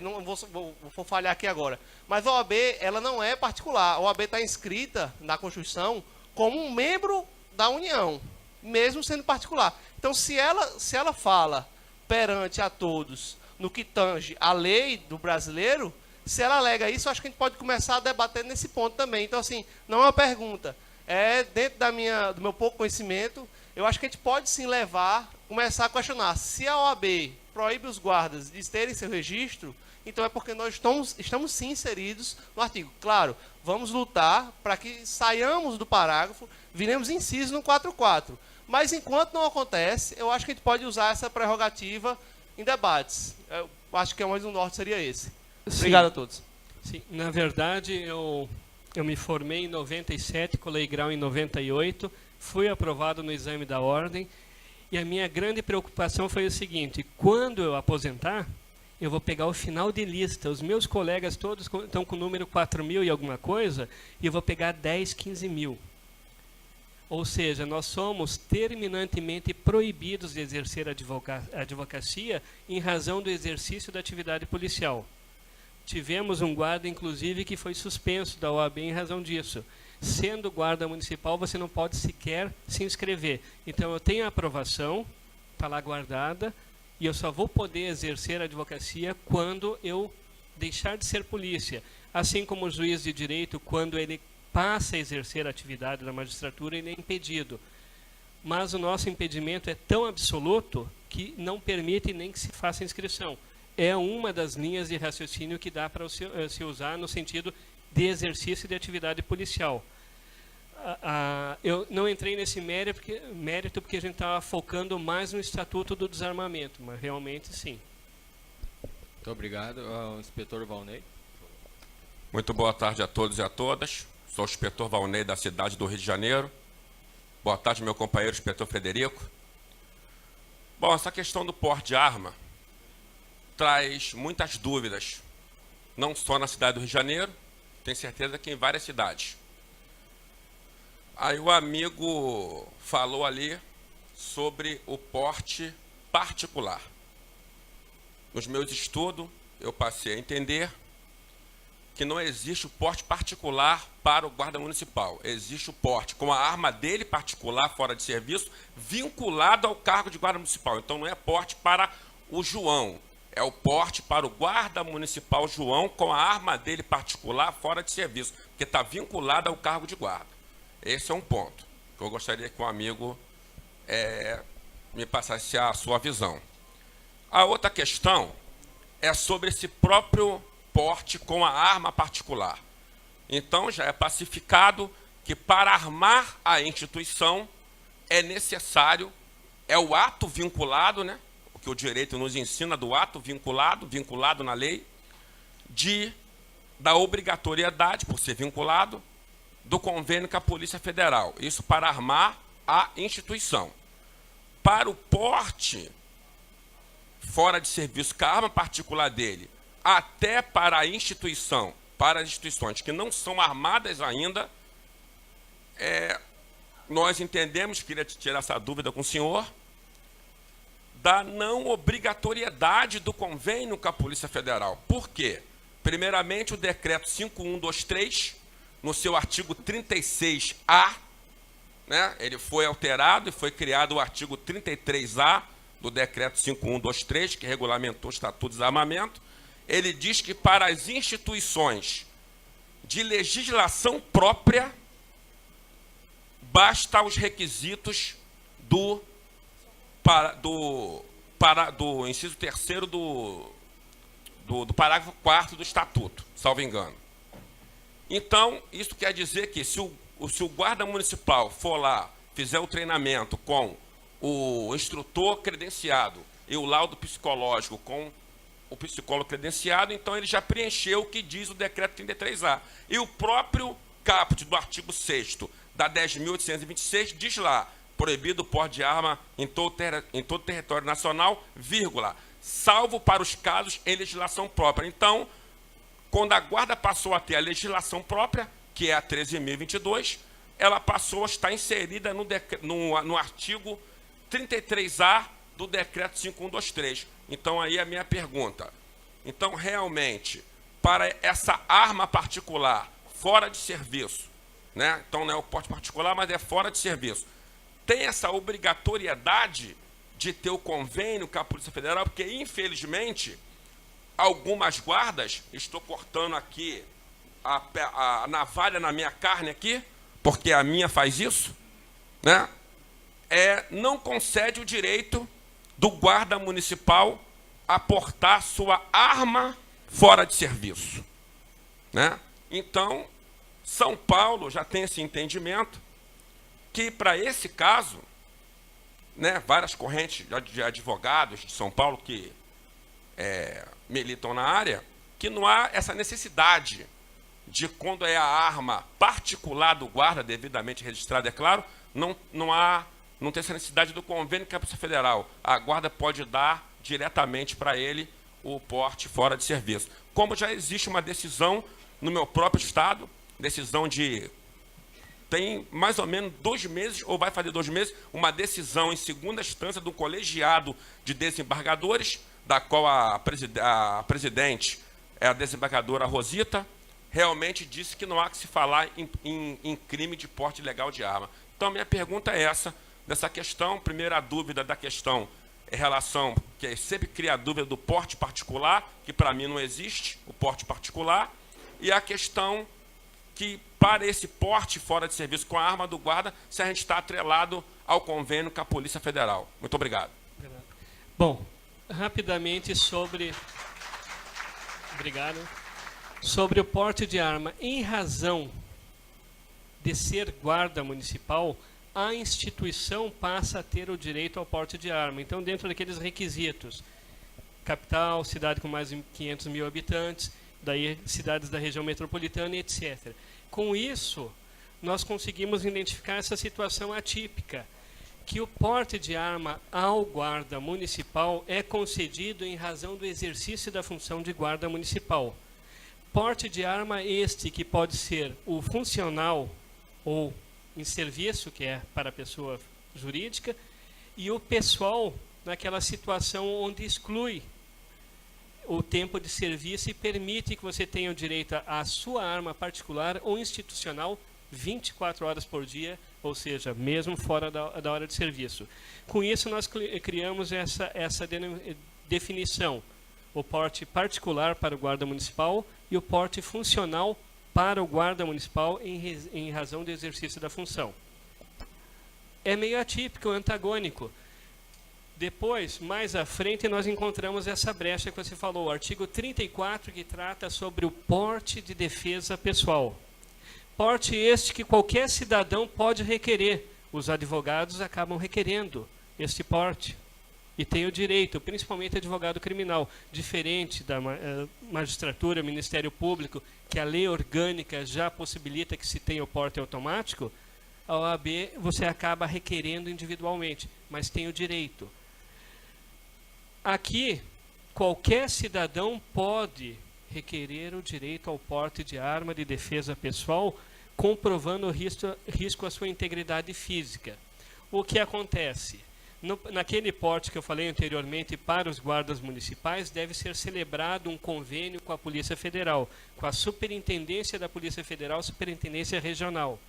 não vou falhar aqui agora, mas a OAB ela não é particular. A OAB está inscrita na Constituição como um membro da União, mesmo sendo particular. Então, se ela fala perante a todos no que tange a lei do brasileiro, se ela alega isso, acho que a gente pode começar a debater nesse ponto também. Então, assim, não é uma pergunta, é dentro do meu pouco conhecimento, eu acho que a gente pode sim começar a questionar. Se a OAB proíbe os guardas de terem seu registro, então é porque nós estamos sim inseridos no artigo. Claro, vamos lutar para que saiamos do parágrafo, viremos inciso no 4.4. Mas enquanto não acontece, eu acho que a gente pode usar essa prerrogativa em debates. Eu acho que mais um norte seria esse. Obrigado a todos. Sim, na verdade, eu me formei em 97, colei grau em 98, fui aprovado no exame da ordem, e a minha grande preocupação foi o seguinte: quando eu aposentar, eu vou pegar o final de lista. Os meus colegas todos estão com o número 4.000 e alguma coisa, e eu vou pegar 10, 15 mil. Ou seja, nós somos terminantemente proibidos de exercer a advocacia em razão do exercício da atividade policial. Tivemos um guarda, inclusive, que foi suspenso da OAB em razão disso. Sendo guarda municipal, você não pode sequer se inscrever. Então, eu tenho a aprovação, está lá guardada, e eu só vou poder exercer a advocacia quando eu deixar de ser polícia. Assim como o juiz de direito, quando ele passa a exercer a atividade da magistratura, ele é impedido. Mas o nosso impedimento é tão absoluto que não permite nem que se faça inscrição. É uma das linhas de raciocínio que dá para se usar no sentido de exercício de atividade policial. Eu não entrei nesse mérito porque a gente estava focando mais no Estatuto do Desarmamento, mas realmente sim. Muito obrigado. O inspetor Valnei. Muito boa tarde a todos e a todas. Sou o inspetor Valnei da cidade do Rio de Janeiro. Boa tarde, meu companheiro inspetor Frederico. Bom, essa questão do porte de arma traz muitas dúvidas, não só na cidade do Rio de Janeiro, tenho certeza que em várias cidades. Aí o amigo falou ali sobre o porte particular. Nos meus estudos, eu passei a entender que não existe o porte particular para o guarda municipal. Existe o porte com a arma dele particular, fora de serviço, vinculado ao cargo de guarda municipal. Então não é porte para o João, é o porte para o guarda municipal João com a arma dele particular, fora de serviço, porque está vinculado ao cargo de guarda. Esse é um ponto que eu gostaria que o amigo me passasse a sua visão. A outra questão é sobre esse próprio porte com a arma particular. Então, já é pacificado que para armar a instituição é necessário, é o ato vinculado, né? O que o direito nos ensina do ato vinculado na lei, da obrigatoriedade, por ser vinculado, do convênio com a Polícia Federal. Isso para armar a instituição. Para o porte fora de serviço com a arma particular dele, até para a instituição, para as instituições que não são armadas ainda, nós entendemos, queria tirar essa dúvida com o senhor, da não obrigatoriedade do convênio com a Polícia Federal. Por quê? Primeiramente, o decreto 5123, no seu artigo 36A, né, ele foi alterado e foi criado o artigo 33A do decreto 5123, que regulamentou o Estatuto de Desarmamento. Ele diz que para as instituições de legislação própria, basta os requisitos do inciso 3º do parágrafo 4º do Estatuto, salvo engano. Então, isso quer dizer que se o guarda municipal for lá, fizer o treinamento com o instrutor credenciado e o laudo psicológico com o psicólogo credenciado, então ele já preencheu o que diz o decreto 33A. E o próprio caput do artigo 6º da 10.826 diz lá: proibido o porte de arma em todo o território nacional, vírgula, salvo para os casos em legislação própria. Então, quando a guarda passou a ter a legislação própria, que é a 13.022, ela passou a estar inserida no artigo 33A do decreto 5123. Então, aí a minha pergunta. Então, realmente, para essa arma particular, fora de serviço, né? Então não é o porte particular, mas é fora de serviço, tem essa obrigatoriedade de ter o convênio com a Polícia Federal, porque, infelizmente, algumas guardas, estou cortando aqui a navalha na minha carne aqui, porque a minha faz isso, né? Não concede o direito do guarda municipal a portar sua arma fora de serviço, né? Então, São Paulo já tem esse entendimento que, para esse caso, né, várias correntes de advogados de São Paulo que militam na área, que não há essa necessidade de, quando é a arma particular do guarda, devidamente registrada, é claro, não tem essa necessidade do convênio com a Polícia Federal. A guarda pode dar diretamente para ele o porte fora de serviço. Como já existe uma decisão no meu próprio estado, decisão de... tem mais ou menos 2 meses, ou vai fazer 2 meses, uma decisão em segunda instância do colegiado de desembargadores, da qual a presidente é a desembargadora Rosita, realmente disse que não há que se falar em crime de porte ilegal de arma. Então, minha pergunta é essa, dessa questão. Primeira dúvida da questão em relação, que sempre cria a dúvida do porte particular, que para mim não existe, o porte particular, e a questão que, para esse porte fora de serviço com a arma do guarda, se a gente está atrelado ao convênio com a Polícia Federal. Muito obrigado. Bom, rapidamente sobre... Obrigado. Sobre o porte de arma. Em razão de ser guarda municipal, a instituição passa a ter o direito ao porte de arma. Então, dentro daqueles requisitos, capital, cidade com mais de 500 mil habitantes, daí cidades da região metropolitana, etc. Com isso, nós conseguimos identificar essa situação atípica, que o porte de arma ao guarda municipal é concedido em razão do exercício da função de guarda municipal. Porte de arma este que pode ser o funcional ou em serviço, que é para a pessoa jurídica, e o pessoal naquela situação onde exclui o tempo de serviço e permite que você tenha o direito à sua arma particular ou institucional 24 horas por dia, ou seja, mesmo fora da hora de serviço. Com isso, nós criamos essa definição: o porte particular para o guarda municipal e o porte funcional para o guarda municipal em razão do exercício da função. É meio atípico, antagônico. Depois, mais à frente, nós encontramos essa brecha que você falou, o artigo 34, que trata sobre o porte de defesa pessoal. Porte este que qualquer cidadão pode requerer. Os advogados acabam requerendo este porte. E tem o direito, principalmente advogado criminal, diferente da magistratura, Ministério Público, que a lei orgânica já possibilita que se tenha o porte automático, a OAB você acaba requerendo individualmente, mas tem o direito. Aqui, qualquer cidadão pode requerer o direito ao porte de arma de defesa pessoal, comprovando o risco à sua integridade física. O que acontece? Naquele porte que eu falei anteriormente para os guardas municipais, deve ser celebrado um convênio com a Polícia Federal, com a Superintendência da Polícia Federal, Superintendência Regional.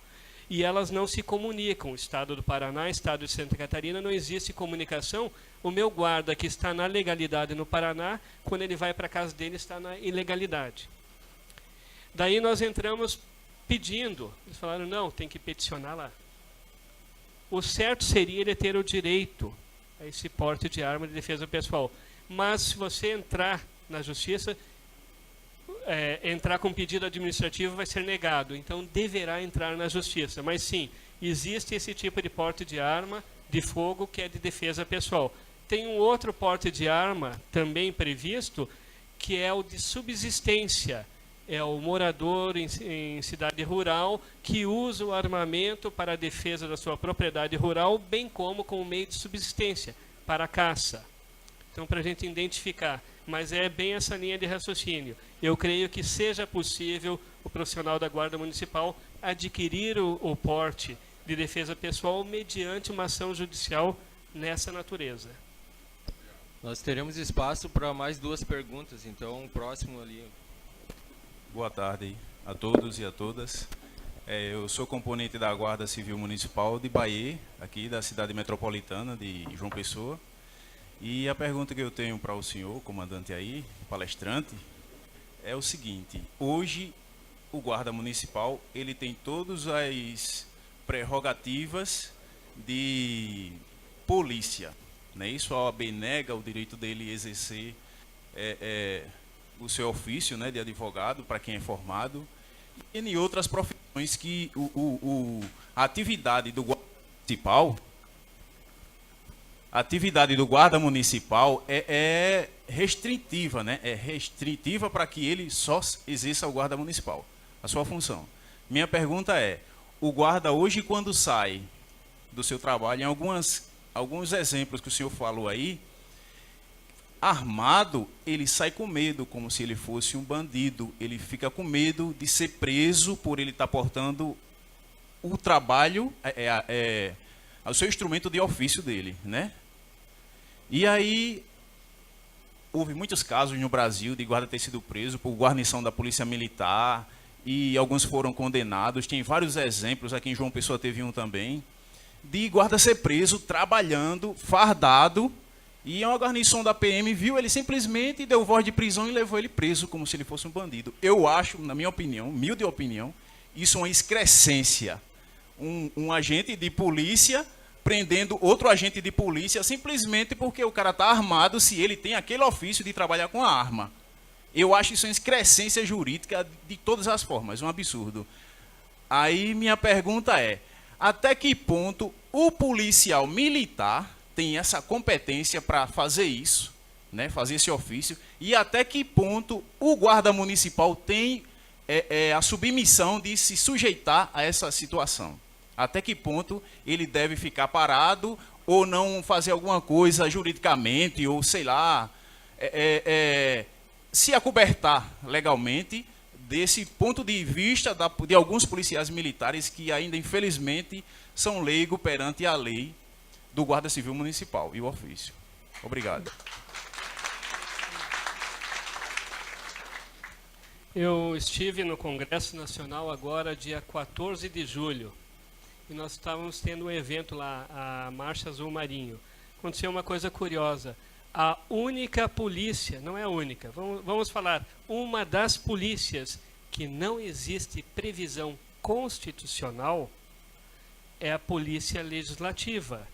E elas não se comunicam. O Estado do Paraná, Estado de Santa Catarina, não existe comunicação. O meu guarda que está na legalidade no Paraná, quando ele vai para a casa dele, está na ilegalidade. Daí nós entramos pedindo. Eles falaram, não, tem que peticionar lá. O certo seria ele ter o direito a esse porte de arma de defesa pessoal. Mas se você entrar na justiça, entrar com pedido administrativo vai ser negado. Então deverá entrar na justiça. Mas sim, existe esse tipo de porte de arma de fogo que é de defesa pessoal. Tem um outro porte de arma também previsto, que é o de subsistência. É o morador em cidade rural que usa o armamento para a defesa da sua propriedade rural, bem como meio de subsistência, para a caça. Então, para a gente identificar, mas é bem essa linha de raciocínio. Eu creio que seja possível o profissional da Guarda Municipal adquirir o porte de defesa pessoal mediante uma ação judicial nessa natureza. Nós teremos espaço para mais 2 perguntas, então o próximo ali. Boa tarde a todos e a todas. Eu sou componente da Guarda Civil Municipal de Bahia, aqui da cidade metropolitana de João Pessoa. E a pergunta que eu tenho para o senhor, comandante aí, palestrante, é o seguinte: hoje o guarda municipal ele tem todas as prerrogativas de polícia, né? Isso a OAB nega o direito dele exercer o seu ofício, né, de advogado para quem é formado, e em outras profissões que a atividade do guarda municipal, é restritiva, né? É restritiva para que ele só exerça o guarda municipal, a sua função. Minha pergunta é: o guarda hoje, quando sai do seu trabalho, em alguns exemplos que o senhor falou aí, armado, ele sai com medo, como se ele fosse um bandido. Ele fica com medo de ser preso por ele estar portando o trabalho, o seu instrumento de ofício dele, né? E aí, houve muitos casos no Brasil de guarda ter sido preso por guarnição da Polícia Militar, e alguns foram condenados. Tem vários exemplos, aqui em João Pessoa teve um também, de guarda ser preso, trabalhando, fardado, e uma guarnição da PM viu ele simplesmente, deu voz de prisão e levou ele preso, como se ele fosse um bandido. Eu acho, na minha opinião, humilde opinião, isso é uma excrescência. Um agente de polícia prendendo outro agente de polícia simplesmente porque o cara está armado, se ele tem aquele ofício de trabalhar com a arma. Eu acho isso uma excrescência jurídica de todas as formas, um absurdo. Aí minha pergunta é: até que ponto o policial militar tem essa competência para fazer isso, né, fazer esse ofício, e até que ponto o guarda municipal tem a submissão de se sujeitar a essa situação? Até que ponto ele deve ficar parado ou não fazer alguma coisa juridicamente, ou sei lá, se acobertar legalmente desse ponto de vista de alguns policiais militares que ainda, infelizmente, são leigos perante a lei do Guarda Civil Municipal e o ofício. Obrigado. Eu estive no Congresso Nacional agora, dia 14 de julho, e nós estávamos tendo um evento lá, a Marcha Azul Marinho. Aconteceu uma coisa curiosa. A única polícia, não é a única, vamos falar, uma das polícias que não existe previsão constitucional é a Polícia Legislativa.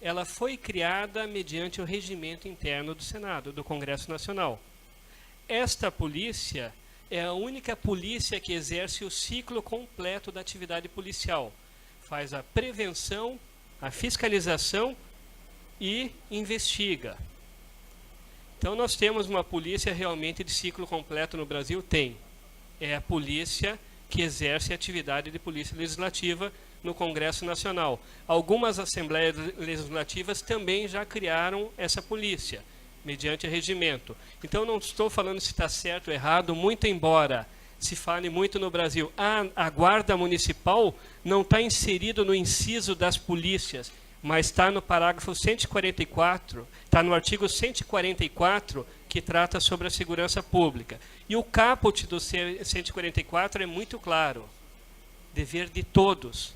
Ela foi criada mediante o regimento interno do Senado, do Congresso Nacional. Esta polícia é a única polícia que exerce o ciclo completo da atividade policial. Faz a prevenção, a fiscalização e investiga. Então nós temos uma polícia realmente de ciclo completo no Brasil? Tem. É a polícia que exerce a atividade de polícia legislativa no Congresso Nacional. Algumas assembleias legislativas também já criaram essa polícia. mediante regimento. Então, não estou falando se está certo ou errado, muito embora se fale muito no Brasil. A Guarda Municipal não está inserido no inciso das polícias, mas está no parágrafo 144, está no artigo 144, que trata sobre a segurança pública. E o caput do 144 é muito claro: dever de todos.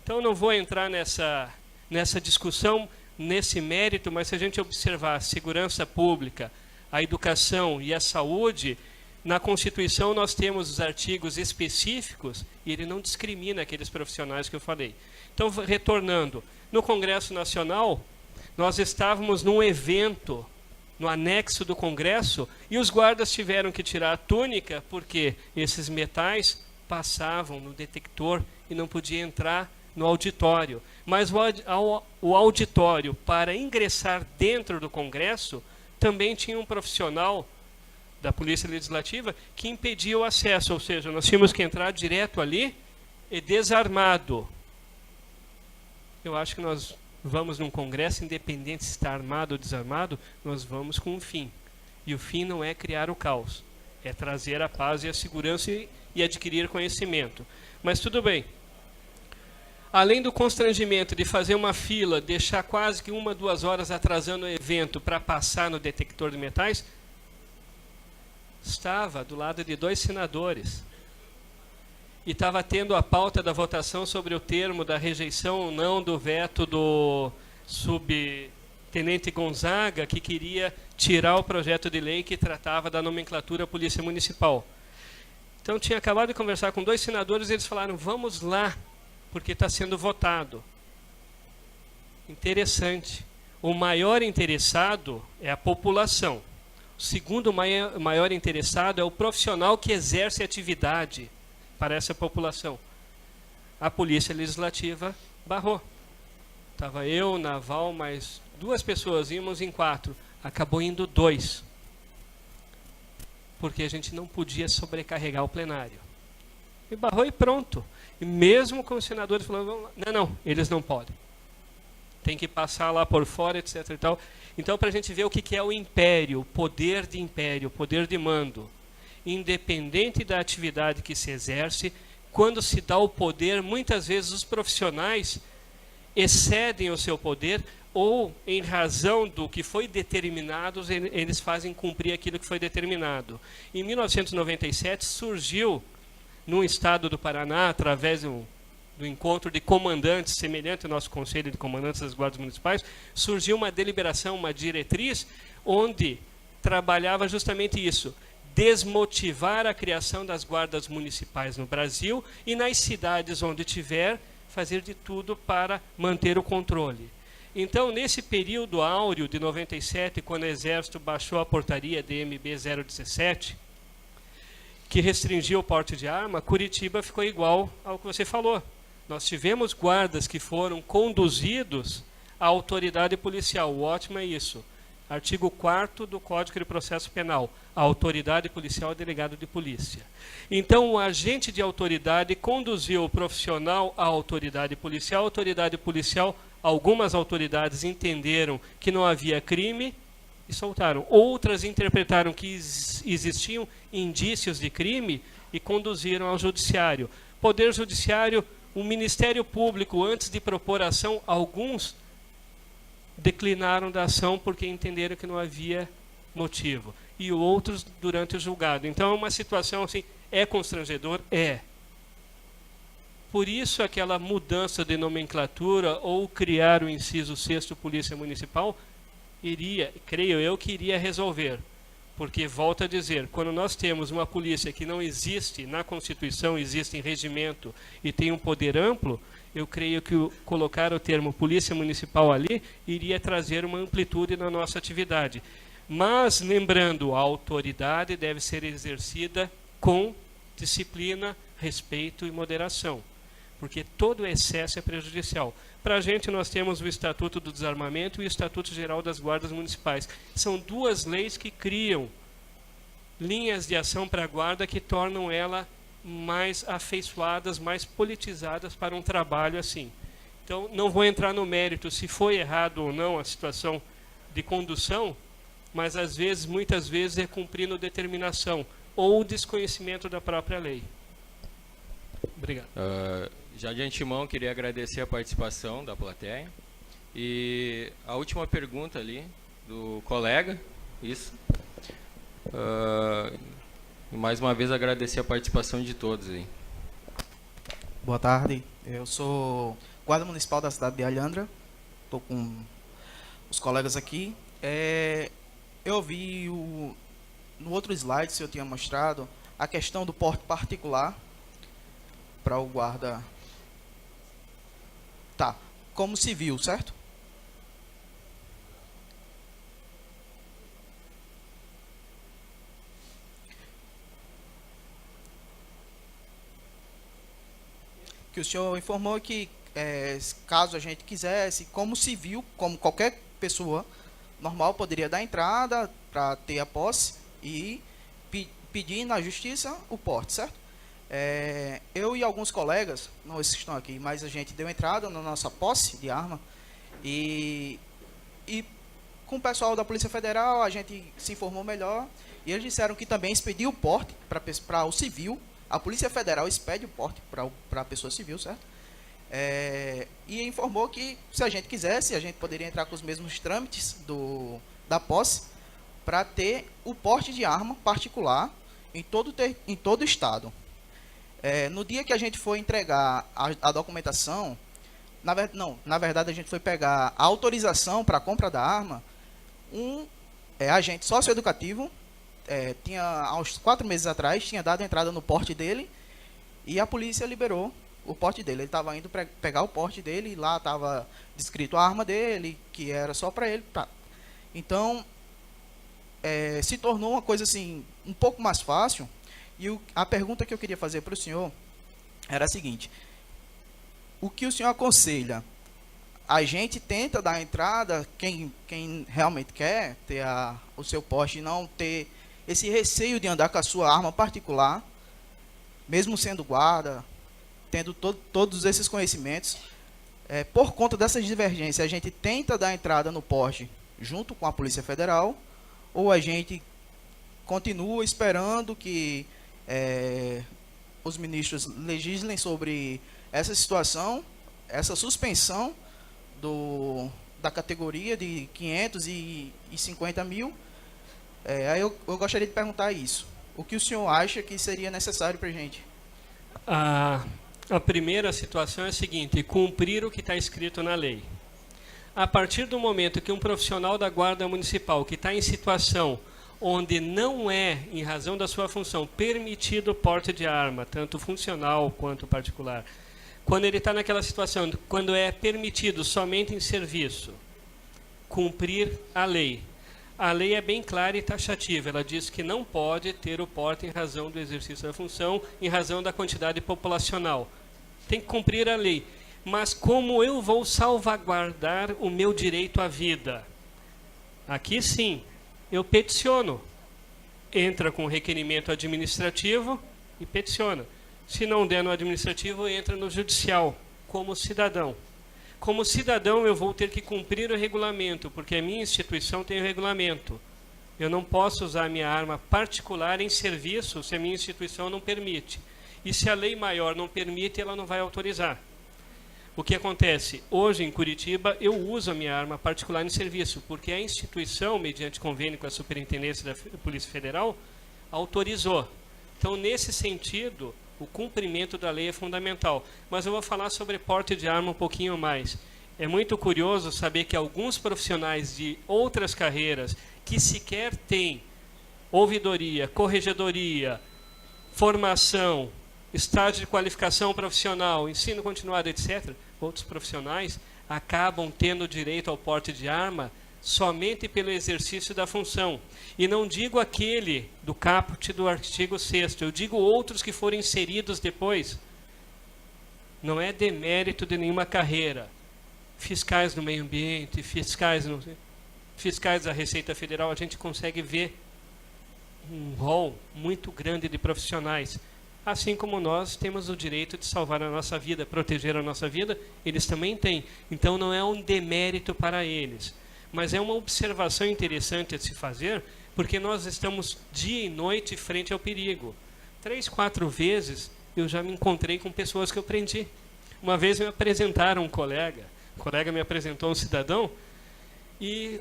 Então, não vou entrar nessa discussão, nesse mérito, mas se a gente observar a segurança pública, a educação e a saúde, na Constituição nós temos os artigos específicos e ele não discrimina aqueles profissionais que eu falei. Então, retornando, no Congresso Nacional, nós estávamos num evento, no anexo do Congresso, e os guardas tiveram que tirar a túnica porque esses metais passavam no detector e não podia entrar no auditório. Mas o auditório, para ingressar dentro do Congresso, também tinha um profissional da Polícia Legislativa que impedia o acesso, ou seja, nós tínhamos que entrar direto ali e desarmado. Eu acho que nós vamos num congresso, independente se está armado ou desarmado, nós vamos com um fim. E o fim não é criar o caos, é trazer a paz e a segurança e adquirir conhecimento. Mas tudo bem. Além do constrangimento de fazer uma fila, deixar quase que 1 ou 2 horas atrasando o evento para passar no detector de metais, estava do lado de 2 senadores. E estava tendo a pauta da votação sobre o termo da rejeição ou não do veto do subtenente Gonzaga, que queria tirar o projeto de lei que tratava da nomenclatura Polícia Municipal. Então, tinha acabado de conversar com 2 senadores e eles falaram: vamos lá, porque está sendo votado. Interessante. O maior interessado é a população. O segundo maior interessado é o profissional que exerce atividade para essa população. A Polícia Legislativa barrou. Estava eu, Naval, mais 2 pessoas, íamos em 4. Acabou indo 2. Porque a gente não podia sobrecarregar o plenário. E barrou e pronto. E mesmo com os senadores falando: não, eles não podem. Tem que passar lá por fora, etc. e tal. Então, para a gente ver o que é o império, o poder de mando, independente da atividade que se exerce, quando se dá o poder, muitas vezes os profissionais excedem o seu poder ou, em razão do que foi determinado, eles fazem cumprir aquilo que foi determinado. Em 1997, surgiu, no estado do Paraná, através do encontro de comandantes, semelhante ao nosso Conselho de Comandantes das Guardas Municipais, surgiu uma deliberação, uma diretriz, onde trabalhava justamente isso: desmotivar a criação das guardas municipais no Brasil e nas cidades onde tiver, fazer de tudo para manter o controle. Então, nesse período áureo de 97, quando o Exército baixou a portaria DMB 017, que restringiu o porte de arma, Curitiba ficou igual ao que você falou. Nós tivemos guardas que foram conduzidos à autoridade policial. O ótimo é isso. Artigo 4º do Código de Processo Penal. A autoridade policial é delegado de polícia. Então, o agente de autoridade conduziu o profissional à autoridade policial. A autoridade policial, algumas autoridades entenderam que não havia crime e soltaram. Outras interpretaram que existiam indícios de crime e conduziram ao judiciário. Poder Judiciário, o Ministério Público, antes de propor ação, alguns declinaram da ação porque entenderam que não havia motivo. E outros durante o julgado. Então, é uma situação assim, é constrangedor? É. Por isso, aquela mudança de nomenclatura ou criar o inciso 6º Polícia Municipal creio eu, que iria resolver. Porque, volto a dizer, quando nós temos uma polícia que não existe na Constituição, existe em regimento e tem um poder amplo, eu creio que colocar o termo Polícia Municipal ali iria trazer uma amplitude na nossa atividade. Mas, lembrando, a autoridade deve ser exercida com disciplina, respeito e moderação. Porque todo excesso é prejudicial. Para a gente, nós temos o Estatuto do Desarmamento e o Estatuto Geral das Guardas Municipais. São 2 leis que criam linhas de ação para a guarda que tornam ela mais afeiçoadas, mais politizadas para um trabalho assim. Então, não vou entrar no mérito se foi errado ou não a situação de condução, mas às vezes, muitas vezes, é cumprindo determinação ou desconhecimento da própria lei. Obrigado. Já de antemão, queria agradecer a participação da plateia. E a última pergunta ali, do colega, isso. Mais uma vez, agradecer a participação de todos aí. Boa tarde, eu sou guarda municipal da cidade de Alhandra, estou com os colegas aqui. Eu vi no outro slide, se eu tinha mostrado, a questão do porte particular para o guarda. Tá, como civil, certo? Que o senhor informou que, caso a gente quisesse, como civil, como qualquer pessoa normal, poderia dar entrada para ter a posse e pedir na justiça o porte, certo? Eu e alguns colegas, não esses que estão aqui, mas a gente deu entrada na nossa posse de arma e com o pessoal da Polícia Federal a gente se informou melhor e eles disseram que também expediu o porte para o civil. A Polícia Federal expede o porte para a pessoa civil, certo? E informou que, se a gente quisesse, a gente poderia entrar com os mesmos trâmites da posse para ter o porte de arma particular em todo o estado. No dia que a gente foi entregar a documentação, na verdade a gente foi pegar a autorização para a compra da arma, um agente socioeducativo, tinha, há uns 4 meses atrás, tinha dado entrada no porte dele e a polícia liberou o porte dele. Ele estava indo pegar o porte dele e lá estava descrito a arma dele, que era só para ele. Tá. Então, se tornou uma coisa assim, um pouco mais fácil. E a pergunta que eu queria fazer para o senhor era a seguinte: o que o senhor aconselha? A gente tenta dar entrada, quem realmente quer ter o seu porte e não ter esse receio de andar com a sua arma particular, mesmo sendo guarda, tendo todos esses conhecimentos, por conta dessas divergências, a gente tenta dar entrada no porte junto com a Polícia Federal, ou a gente continua esperando que os ministros legislem sobre essa situação, essa suspensão da categoria de 550 mil. Aí eu gostaria de perguntar isso. O que o senhor acha que seria necessário para a gente? A primeira situação é a seguinte: cumprir o que está escrito na lei. A partir do momento que um profissional da Guarda Municipal que está em situação onde não é, em razão da sua função, permitido o porte de arma, tanto funcional quanto particular, quando ele está naquela situação, quando é permitido somente em serviço, cumprir a lei. A lei é bem clara e taxativa. Ela diz que não pode ter o porte em razão do exercício da função, em razão da quantidade populacional. Tem que cumprir a lei. Mas como eu vou salvaguardar o meu direito à vida? Aqui sim, eu peticiono. Entra com requerimento administrativo e peticiona. Se não der no administrativo, entra no judicial, como cidadão. Como cidadão, eu vou ter que cumprir o regulamento, porque a minha instituição tem o regulamento. Eu não posso usar a minha arma particular em serviço se a minha instituição não permite. E se a lei maior não permite, ela não vai autorizar. O que acontece? Hoje, em Curitiba, eu uso a minha arma particular em serviço, porque a instituição, mediante convênio com a Superintendência da Polícia Federal, autorizou. Então, nesse sentido, o cumprimento da lei é fundamental. Mas eu vou falar sobre porte de arma um pouquinho mais. É muito curioso saber que alguns profissionais de outras carreiras que sequer têm ouvidoria, corregedoria, formação, estágio de qualificação profissional, ensino continuado, etc., outros profissionais acabam tendo direito ao porte de arma somente pelo exercício da função. E não digo aquele do caput do artigo 6º, eu digo outros que foram inseridos depois. Não é demérito de nenhuma carreira. Fiscais do meio ambiente, fiscais da Receita Federal, a gente consegue ver um rol muito grande de profissionais. Assim como nós temos o direito de salvar a nossa vida, proteger a nossa vida, eles também têm. Então não é um demérito para eles. mas é uma observação interessante a se fazer, porque nós estamos dia e noite frente ao perigo. 3, 4 vezes eu já me encontrei com pessoas que eu prendi. Uma vez me apresentaram um colega, o colega me apresentou um cidadão, e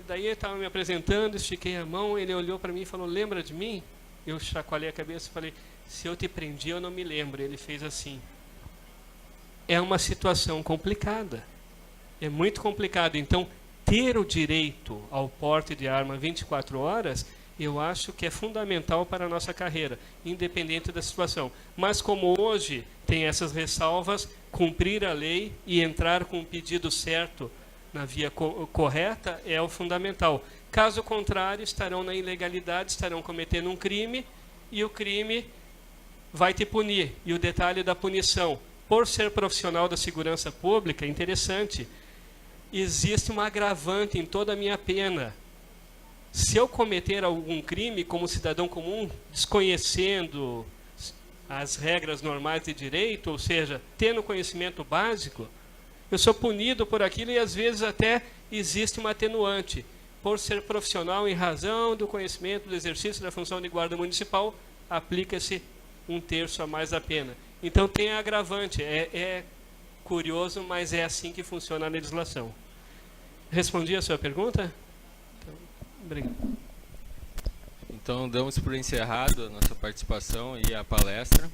daí ele estava me apresentando, estiquei a mão, ele olhou para mim e falou, lembra de mim? Eu chacoalhei a cabeça e falei, se eu te prendi, eu não me lembro. Ele fez assim. É uma situação complicada. É muito complicado. Então, ter o direito ao porte de arma 24 horas, eu acho que é fundamental para a nossa carreira, independente da situação. Mas como hoje tem essas ressalvas, cumprir a lei e entrar com o pedido certo na via correta é o fundamental. Caso contrário, estarão na ilegalidade, estarão cometendo um crime e o crime vai te punir. E o detalhe da punição, por ser profissional da segurança pública, é interessante, existe uma agravante em toda a minha pena. Se eu cometer algum crime como cidadão comum, desconhecendo as regras normais de direito, ou seja, tendo conhecimento básico, eu sou punido por aquilo e às vezes até existe uma atenuante. Por ser profissional em razão do conhecimento do exercício da função de guarda municipal, aplica-se 1/3 a mais da pena. Então tem agravante, é curioso, mas é assim que funciona a legislação. Respondi a sua pergunta? Então, obrigado. Então, damos por encerrado a nossa participação e a palestra.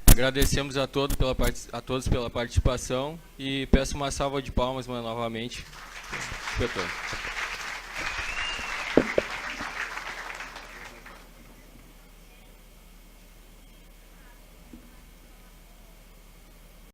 Agradecemos a todos pela participação e peço uma salva de palmas novamente, inspetor.